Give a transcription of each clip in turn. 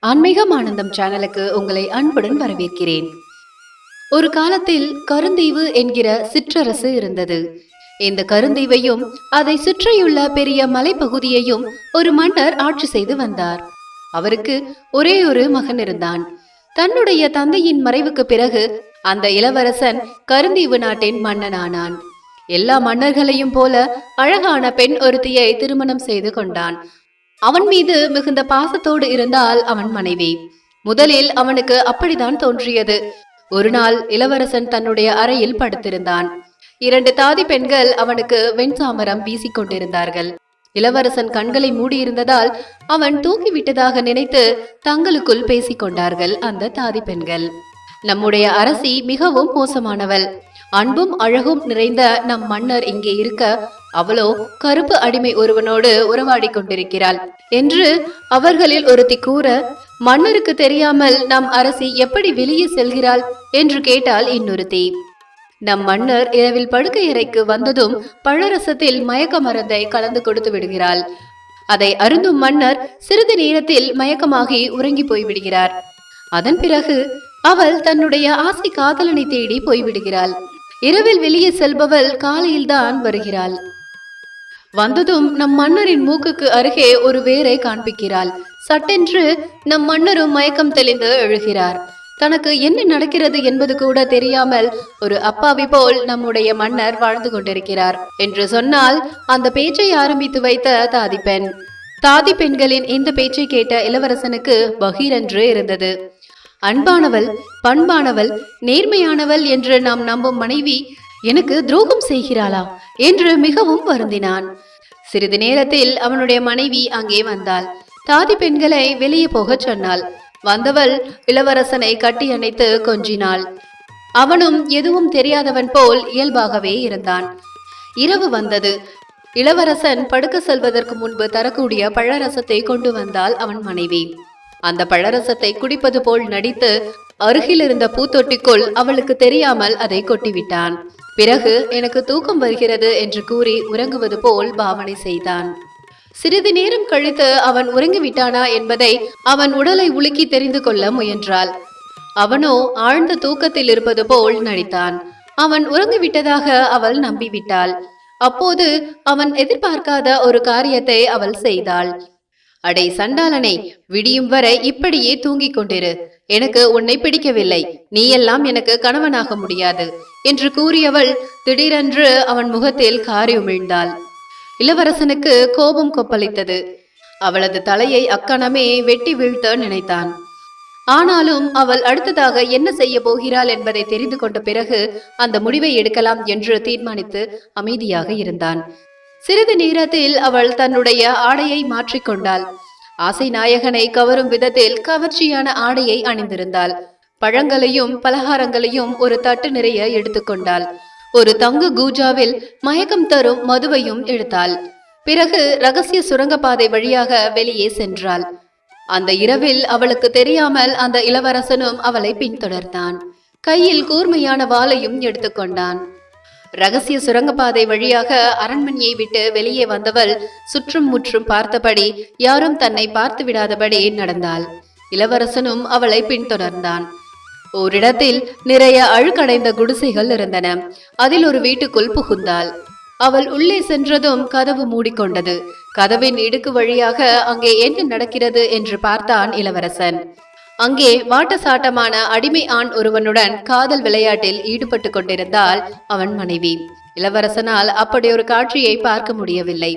ஆன்மீகம் ஆனந்தம் சேனலுக்கு உங்களை அன்புடன் வரவேற்கிறேன். ஒரு காலத்தில் கருந்தீவு என்கிற சிற்றரசு இருந்தது. இந்த கருந்தீவையும் அதை சுற்றியுள்ள பெரிய மலைப்பகுதியையும் ஒரு மன்னர் ஆட்சி செய்து வந்தார். அவருக்கு ஒரே ஒரு மகன் இருந்தான். தன்னுடைய தந்தையின் மறைவுக்கு பிறகு அந்த இளவரசன் கருந்தீவு நாட்டின் மன்னனானான். எல்லா மன்னர்களையும் போல அழகான பெண் ஒருத்தியை திருமணம் செய்து கொண்டான். அவன் மீது மிகுந்த பாசத்தோடு இருந்தால் அவன் மனைவி. முதலில் அவனுக்கு அப்படித்தான் தோன்றியது. ஒரு நாள் இளவரசன் தன்னுடைய அறையில் படுத்திருந்தான். 2 தாதி பெண்கள் அவனுக்கு வெண்சாமரம் வீசிக்கொண்டிருந்தார்கள். இளவரசன் கண்களை மூடியிருந்ததால் அவன் தூங்கிவிட்டதாக நினைத்து தங்களுக்குள் பேசிக்கொண்டார்கள் அந்த தாதி பெண்கள். நம்முடைய அரசி மிகவும் மோசமானவள். அன்பும் அழகும் நிறைந்த நம் மன்னர் இங்கே இருக்க அவளோ கருப்பு அடிமை ஒருவனோடு உறவாடி கொண்டிருக்கிறாள் என்று அவர்களில் ஒருத்தி கூற, மன்னருக்கு தெரியாமல் நம் அரசி எப்படி வெளியே செல்கிறாள் என்று கேட்டால் இன்னொருத்தி. நம் மன்னர் இரவில் படுக்கை அறைக்கு வந்ததும் பழரசத்தில் மயக்க மருந்தை கலந்து கொடுத்து விடுகிறாள். அதை அருந்தும் மன்னர் சிறிது நேரத்தில் மயக்கமாகி உறங்கி போய்விடுகிறார். அதன் பிறகு அவள் தன்னுடைய ஆசை காதலனை தேடி போய்விடுகிறாள். இரவில் வெளியே செல்பவள் காலையில் தான் வருகிறாள். வந்ததும் நம் மன்னரின் மூக்குக்கு அருகே ஒரு வேரை காண்பிக்கிறாள். சட்டென்று நம் மன்னரும் மயக்கம் தெளிந்து எழுகிறார். தனக்கு என்ன நடக்கிறது என்பது கூட தெரியாமல் ஒரு அப்பாவி போல் நம்முடைய மன்னர் வாழ்ந்து கொண்டிருக்கிறார் என்று சொன்னால் அந்த பேச்சை ஆரம்பித்து வைத்த தாதி பெண். தாதி பெண்களின் இந்த பேச்சை கேட்ட இளவரசனுக்கு பகீரென்று இருந்தது. அன்பானவள், பண்பானவள், நேர்மையானவள் என்று நாம் நம்பும் மனைவி எனக்கு துரோகம் செய்கிறாளா என்று மிகவும் வருந்தினான். சிறிது நேரத்தில் அவனுடைய மனைவி அங்கே வந்தாள். தாதி பெண்களை வெளியே போகச் சொன்னாள். வந்தவள் இளவரசனை கட்டி அணைத்து கொஞ்சினாள். அவனும் எதுவும் தெரியாதவன் போல் இயல்பாகவே இருந்தான். இரவு வந்தது. இளவரசன் படுக்க செல்வதற்கு முன்பு தரக்கூடிய பழரசத்தை கொண்டு வந்தாள் அவன் மனைவி. அந்த பழரசத்தை குடிப்பது போல் நடித்து அருகில் இருந்த பூத்தொட்டிக்குள் அவளுக்கு தெரியாமல் அதை கொட்டிவிட்டான். பிறகு எனக்கு தூக்கம் வருகிறது என்று கூறி உறங்குவது போல் பாவனை செய்தான். சிறிது நேரம் கழித்து அவன் உறங்கிவிட்டானா என்பதை அவன் உடலை உலுக்கி தெரிந்து கொள்ள முயன்றாள். அவனோ ஆழ்ந்த தூக்கத்தில் இருப்பது போல் நடித்தான். அவன் உறங்கிவிட்டதாக அவள் நம்பிவிட்டாள். அப்போது அவன் எதிர்பார்க்காத ஒரு காரியத்தை அவள் செய்தாள். அடே சண்டாளனை, விடியும் வரை இப்படியே தூங்கிக் கொண்டிரு. எனக்கு உன்னை பிடிக்கவில்லை. நீ எல்லாம் எனக்கு கணவனாக முடியாது என்று கூறியவள் திடீரென்று அவன் முகத்தில் காரி உமிழ்ந்தாள். இளவரசனுக்கு கோபம் கொப்பளித்தது. அவளது தலையை அக்கணமே வெட்டி வீழ்த்த நினைத்தான். ஆனாலும் அவள் அடுத்ததாக என்ன செய்ய போகிறாள் என்பதை தெரிந்து கொண்ட பிறகு அந்த முடிவை எடுக்கலாம் என்று தீர்மானித்து அமைதியாக இருந்தான். சிறிது நேரத்தில் அவள் தன்னுடைய ஆடையை மாற்றிக்கொண்டாள். ஆசை நாயகனை கவரும் விதத்தில் கவர்ச்சியான ஆடையை அணிந்திருந்தாள். பழங்களையும் பலகாரங்களையும் ஒரு தட்டு நிறைய எடுத்துக்கொண்டாள். ஒரு தங்க கூஜாவில் மயக்கம் தரும் மதுவையும் எடுத்தாள். பிறகு ரகசிய சுரங்கப்பாதை வழியாக வெளியே சென்றாள். அந்த இரவில் அவளுக்கு தெரியாமல் அந்த இளவரசனும் அவளை பின்தொடர்ந்தான். கையில் கூர்மையான வாளையும் எடுத்துக்கொண்டான். ரகசிய சுரங்கப்பாதை வழியாக அரண்மனையை விட்டு வெளியே வந்தவள் சுற்றும் முற்றும் பார்த்தபடி யாரும் தன்னை பார்த்து விடாதபடி நடந்தாள். இளவரசனும் அவளை பின்தொடர்ந்தான். ஓரிடத்தில் நிறைய அழுக்கடைந்த குடிசைகள் இருந்தன. அதில் ஒரு வீட்டுக்குள் புகுந்தாள். அவள் உள்ளே சென்றதும் கதவு மூடிக்கொண்டது. கதவின் இடுக்கு வழியாக அங்கே என்ன நடக்கிறது என்று பார்த்தான் இளவரசன். அங்கே வாட்டசாட்டமான அடிமை ஆண் ஒருவனுடன் காதல் விளையாட்டில் ஈடுபட்டு கொண்டிருந்தாள் அவன் மனைவி. இளவரசனால் அப்படி ஒரு காட்சியை பார்க்க முடியவில்லை.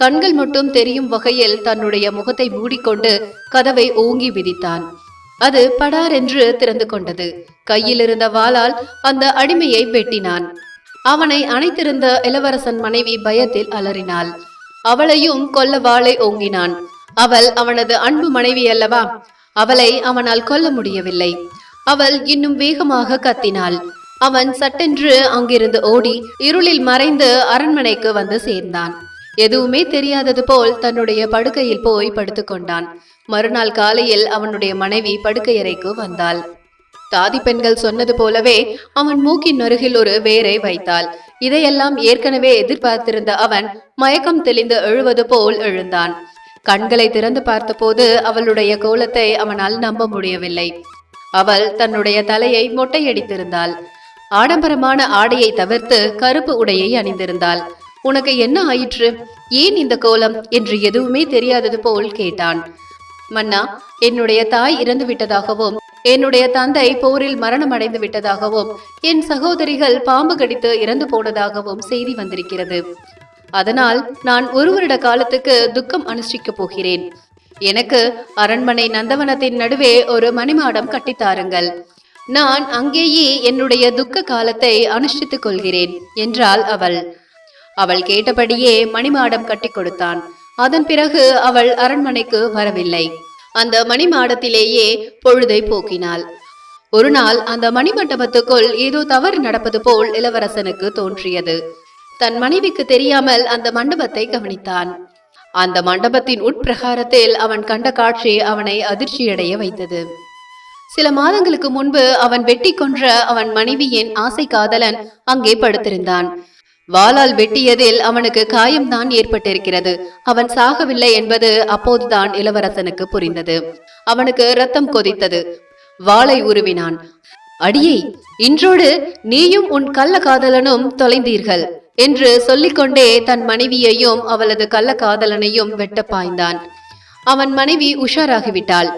கண்கள் மட்டும் தெரியும் வகையில் தன்னுடைய முகத்தை மூடிக்கொண்டு கதவை ஓங்கி விதித்தான். அது படார் என்று திறந்து கொண்டது. கையில் இருந்த வாளால் அந்த அடிமையை வெட்டினான். அவனை அணைத்திருந்த இளவரசன் மனைவி பயத்தில் அலறினாள். அவளையும் கொல்ல வாளை ஓங்கினான். அவள் அவனது அன்பு மனைவி அல்லவா? அவளை அவனால் கொல்ல முடியவில்லை. அவள் இன்னும் வேகமாக கத்தினாள். அவன் சட்டென்று அங்கிருந்து ஓடி இருளில் மறைந்து அரண்மனைக்கு வந்து சேர்ந்தான். எதுவுமே தெரியாதது போல் தன்னுடைய படுக்கையில் போய் படுத்துக்கொண்டான். மறுநாள் காலையில் அவனுடைய மனைவி படுக்கையறைக்கு வந்தாள். தாதி பெண்கள் சொன்னது போலவே அவன் மூக்கின் அருகில் ஒரு வேரை வைத்தாள். இதையெல்லாம் ஏற்கனவே எதிர்பார்த்திருந்த அவன் மயக்கம் தெளிந்து எழுவது போல் எழுந்தான். கண்களை திறந்து பார்த்தபோது அவளுடைய கோலத்தை அவனால் நம்ப முடியவில்லை. அவள் தன்னுடைய தலையை மொட்டையடித்திருந்தாள். ஆடம்பரமான ஆடையை தவிர்த்து கருப்பு உடையை அணிந்திருந்தாள். உனக்கு என்ன ஆயிற்று? ஏன் இந்த கோலம் என்று எதுவுமே தெரியாதது போல் கேட்டான். மன்னா, என்னுடைய தாய் இறந்து விட்டதாகவும் என்னுடைய தந்தை போரில் மரணம் அடைந்து விட்டதாகவும் என் சகோதரிகள் பாம்பு கடித்து இறந்து போனதாகவும் செய்தி வந்திருக்கிறது. அதனால் நான் ஒரு வருட காலத்துக்கு துக்கம் அனுஷ்டிக்கப் போகிறேன். எனக்கு அரண்மனை நந்தவனத்தின் நடுவே ஒரு மணிமாடம் கட்டித்தாருங்கள். நான் அங்கேயே என்னுடைய துக்க காலத்தை அனுஷ்டித்துக் கொள்கிறேன் என்றாள் அவள். அவள் கேட்டபடியே மணிமாடம் கட்டி கொடுத்தான். அதன் பிறகு அவள் அரண்மனைக்கு வரவில்லை. அந்த மணிமாடத்திலேயே பொழுதை போக்கினாள். ஒரு நாள் அந்த மணிமண்டபத்துக்குள் ஏதோ தவறு நடப்பது போல் இளவரசனுக்கு தோன்றியது. தன் மனைவிக்கு தெரியாமல் அந்த மண்டபத்தை கவனித்தான். அந்த மண்டபத்தின் உட்பிரகாரத்தில் அவன் கண்ட காட்சி அவனை அதிர்ச்சியடைய வைத்தது. சில மாதங்களுக்கு முன்பு அவன் வெட்டி கொன்ற அவன் மனைவியின் ஆசை காதலன் அங்கே படுத்திருந்தான். வாளால் வெட்டியதில் அவனுக்கு காயம்தான் ஏற்பட்டிருக்கிறது. அவன் சாகவில்லை என்பது அப்போதுதான் இளவரசனுக்கு புரிந்தது. அவனுக்கு ரத்தம் கொதித்தது. வாளை உருவினான். அடியே, இன்றோடு நீயும் உன் கள்ள காதலனும் தொலைந்தீர்கள் என்று சொல்லிக்கொண்டே தன் மனைவியையும் அவளது கள்ள காதலனையும் வெட்ட பாய்ந்தான். அவன் மனைவி உஷாராகிவிட்டாள்.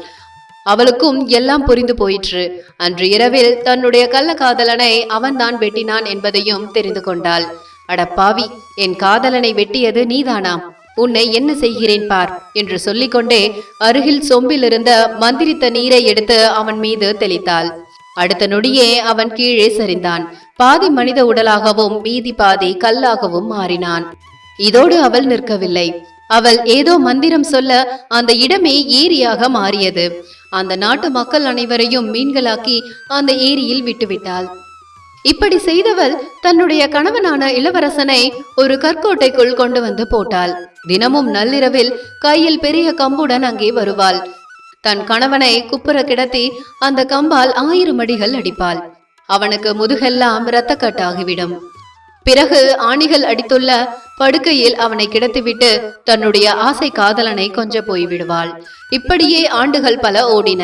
அவளுக்கும் எல்லாம் புரிந்து போயிற்று. அன்று இரவில் தன்னுடைய கள்ள காதலனை அவன்தான் வெட்டினான் என்பதையும் தெரிந்து கொண்டாள். அடப்பாவி, என் காதலனை வெட்டியது நீதானா? உன்னை என்ன செய்கிறேன் பார் என்று சொல்லிக்கொண்டே அருகில் சொம்பில் இருந்த மந்திரித்த நீரை எடுத்து அவன் மீது தெளித்தாள். அடுத்த நொடியே அவன் கீழே சரிந்தான். பாதி மனித உடலாகவும் மீதி பாதி கல்லாகவும் மாறினான். இதோடு அவள் நிற்கவில்லை. அவள் ஏதோ மந்திரம் சொல்ல அந்த இடமே ஏரியாக மாறியது. அந்த நாட்டு மக்கள் அனைவரையும் மீன்களாக்கி அந்த ஏரியில் விட்டுவிட்டாள். இப்படி செய்தவள் தன்னுடைய கணவனான இளவரசனை ஒரு கற்கோட்டைக்குள் கொண்டு வந்து போட்டாள். தினமும் நள்ளிரவில் கையில் பெரிய கம்புடன் அங்கே வருவாள். தன் கணவனை குப்புற கிடத்தி அந்த கம்பால் 1000 அடிகள் அடிப்பாள். அவனுக்கு முதுகெல்லாம் இரத்தக்கட்டாகிவிடும். பிறகு ஆணிகள் அடித்துள்ள படுக்கையில் அவனை கிடத்திவிட்டு தன்னுடைய ஆசை காதலனை கொஞ்ச போய்விடுவாள். இப்படியே ஆண்டுகள் பல ஓடின.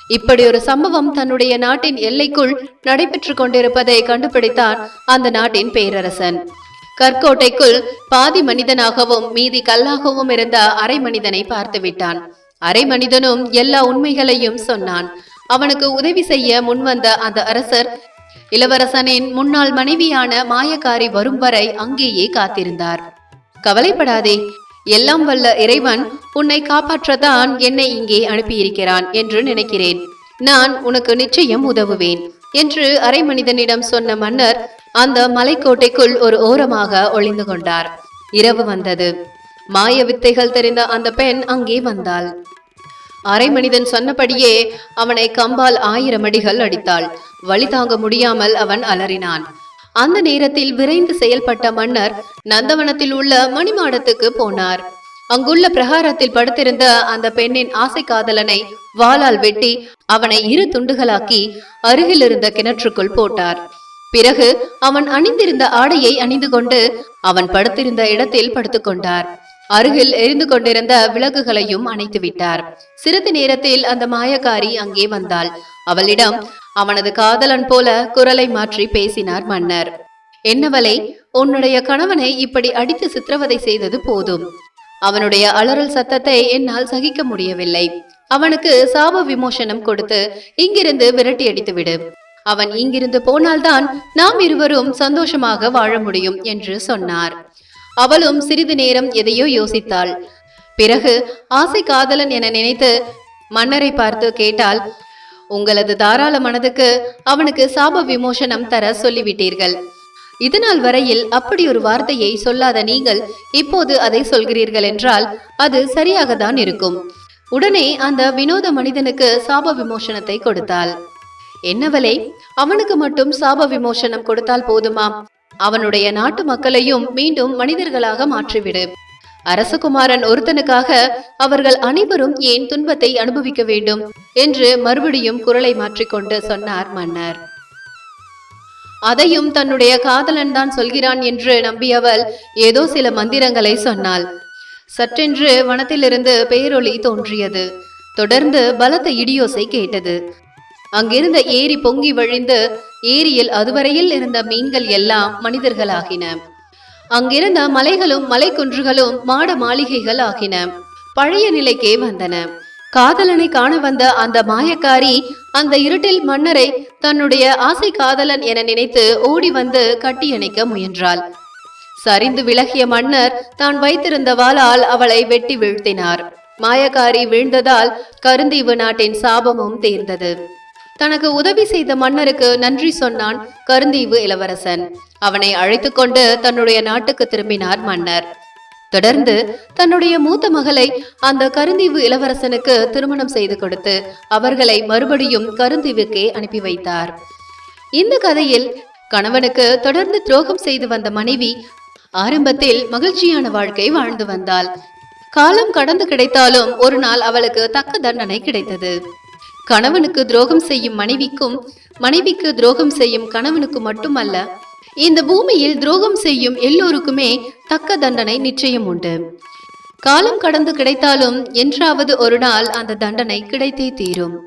இப்படி ஒரு சம்பவம் தன்னுடைய நாட்டின் எல்லைக்குள் நடைபெற்று கொண்டிருப்பதை கண்டுபிடித்தான் அந்த நாட்டின் பேரரசன். கற்கோட்டைக்குள் பாதி மனிதனாகவும் மீதி கல்லாகவும் இருந்த அரை மனிதனை பார்த்து விட்டான். அரை மனிதனும் எல்லா உண்மைகளையும் சொன்னான். அவனுக்கு உதவி செய்ய முன்வந்த அந்த அரசர் இளவரசனின் முன்னாள் மனைவியான மாயக்காரி வரும் வரை அங்கேயே காத்திருந்தார். கவலைப்படாதே, எல்லாம் வல்ல இறைவன் உன்னை காப்பாற்றத்தான் என்னை இங்கே அனுப்பியிருக்கிறான் என்று நினைக்கிறேன். நான் உனக்கு நிச்சயம் உதவுவேன் என்று அரை மனிதனிடம் சொன்ன மன்னர் அந்த மலைக்கோட்டைக்குள் ஒரு ஓரமாக ஒளிந்து கொண்டார். இரவு வந்தது. மாய வித்தைகள் தெரிந்த அந்த பெண் அங்கே வந்தாள். அரை மனிதன் சொன்னபடியே அவனை கம்பால் 1000 அடிகள் அடித்தாள். வலி தாங்க முடியாமல் அவன் அலறினான். அந்த நேரத்தில் விரைந்து செயல்பட்ட மன்னர் நந்தவனத்தில் உள்ள மணிமாடத்துக்கு போனார். அங்குள்ள பிரகாரத்தில் படுத்திருந்த அந்த பெண்ணின் ஆசை காதலனை வாளால் வெட்டி அவனை 2 துண்டுகளாக்கி அருகில் இருந்த கிணற்றுக்குள் போட்டார். பிறகு அவன் அணிந்திருந்த ஆடையை அணிந்து கொண்டு அவன் படுத்திருந்த இடத்தில் படுத்துக்கொண்டார். அருகில் எரிந்து கொண்டிருந்த விளக்குகளையும் அணைத்து விட்டார். சிறிது நேரத்தில் அந்த மாயக்காரி அங்கே வந்தாள். அவளிடம் அவனது காதலன் போல குரலை மாற்றி பேசினார் மன்னர். என்னவளே, உன்னுடைய கணவனை இப்படி அடித்து சித்திரவதை செய்தது போதும். அவனுடைய அலறல் சத்தத்தை என்னால் சகிக்க முடியவில்லை. அவனுக்கு சாப விமோசனம் கொடுத்து இங்கிருந்து விரட்டி அடித்து விடு. அவன் இங்கிருந்து போனால்தான் நாம் இருவரும் சந்தோஷமாக வாழ முடியும் என்று சொன்னார். அவளும் சிறிது நேரம் எதையோ யோசித்தாள். பிறகு ஆசை காதலன் என நினைத்து மன்னரை பார்த்து கேட்டாள், உங்களது தாராள மனதுக்கு அவனுக்கு சாப விமோசனம் தர சொல்லிவிட்டீர்கள். இதனால் வரையில் அப்படி ஒரு வார்த்தையை சொல்லாத நீங்கள் இப்போது அதை சொல்கிறீர்கள் என்றால் அது சரியாக தான் இருக்கும். உடனே அந்த வினோத மனிதனுக்கு சாப விமோசனத்தை கொடுத்தாள். என்னவளே, அவனுக்கு மட்டும் சாப விமோசனம் கொடுத்தால் போதுமா? அவனுடைய நாட்டு மக்களையும் மீண்டும் மனிதர்களாக மாற்றிவிடு. அரசகுமாரன் ஒருத்தனுக்காக அவர்கள் அனைவரும் ஏன் துன்பத்தை அனுபவிக்க வேண்டும் என்று மறுபடியும் குரலை மாற்றிக்கொண்டு சொன்னார் மன்னர். அதையும் தன்னுடைய காதலன் தான் சொல்கிறான் என்று நம்பியவள் ஏதோ சில மந்திரங்களை சொன்னாள். சற்றென்று வனத்திலிருந்து பேரொளி தோன்றியது. தொடர்ந்து பலத்த இடியோசை கேட்டது. அங்கிருந்த ஏரி பொங்கி வழிந்து ஏரியில் அதுவரையில் இருந்த மீன்கள் எல்லாம் மனிதர்களாகின. அங்கிருந்த மலைகளும் மலைக்குன்றுகளும் மாட மாளிகைகள் ஆகின. பழைய நிலைக்கே வந்தன. காதலனை காண வந்த அந்த மாயக்காரி அந்த இருட்டில் மன்னரை தன்னுடைய ஆசை காதலன் என நினைத்து ஓடி வந்து கட்டியணைக்க முயன்றாள். சரிந்து விலகிய மன்னர் தான் வைத்திருந்த வாளால் அவளை வெட்டி வீழ்த்தினார். மாயக்காரி வீழ்ந்ததால் கருந்தீவு நாட்டின் சாபமும் தீர்ந்தது. தனக்கு உதவி செய்த மன்னருக்கு நன்றி சொன்னான் கருந்தீவு இளவரசன். அவனை அழைத்து கொண்டு தன்னுடைய நாட்டுக்கு திரும்பினார் மன்னர். தொடர்ந்து தன்னுடைய மூத்த மகளை அந்த கருந்தீவு இளவரசனுக்கு திருமணம் செய்து கொடுத்து அவர்களை மறுபடியும் கருந்தீவுக்கே அனுப்பி வைத்தார். இந்த கதையில் கணவனுக்கு தொடர்ந்து துரோகம் செய்து வந்த மனைவி ஆரம்பத்தில் மகிழ்ச்சியான வாழ்க்கை வாழ்ந்து வந்தாள். காலம் கடந்து கிடைத்தாலும் ஒரு நாள் அவளுக்கு தக்க தண்டனை கிடைத்தது. கணவனுக்கு துரோகம் செய்யும் மனைவிக்கும், மனைவிக்கு துரோகம் செய்யும் கணவனுக்கு மட்டுமல்ல, இந்த பூமியில் துரோகம் செய்யும் எல்லோருக்குமே தக்க தண்டனை நிச்சயம் உண்டு. காலம் கடந்து கிடைத்தாலும் என்றாவது ஒரு நாள் அந்த தண்டனை கிடைத்தே தீரும்.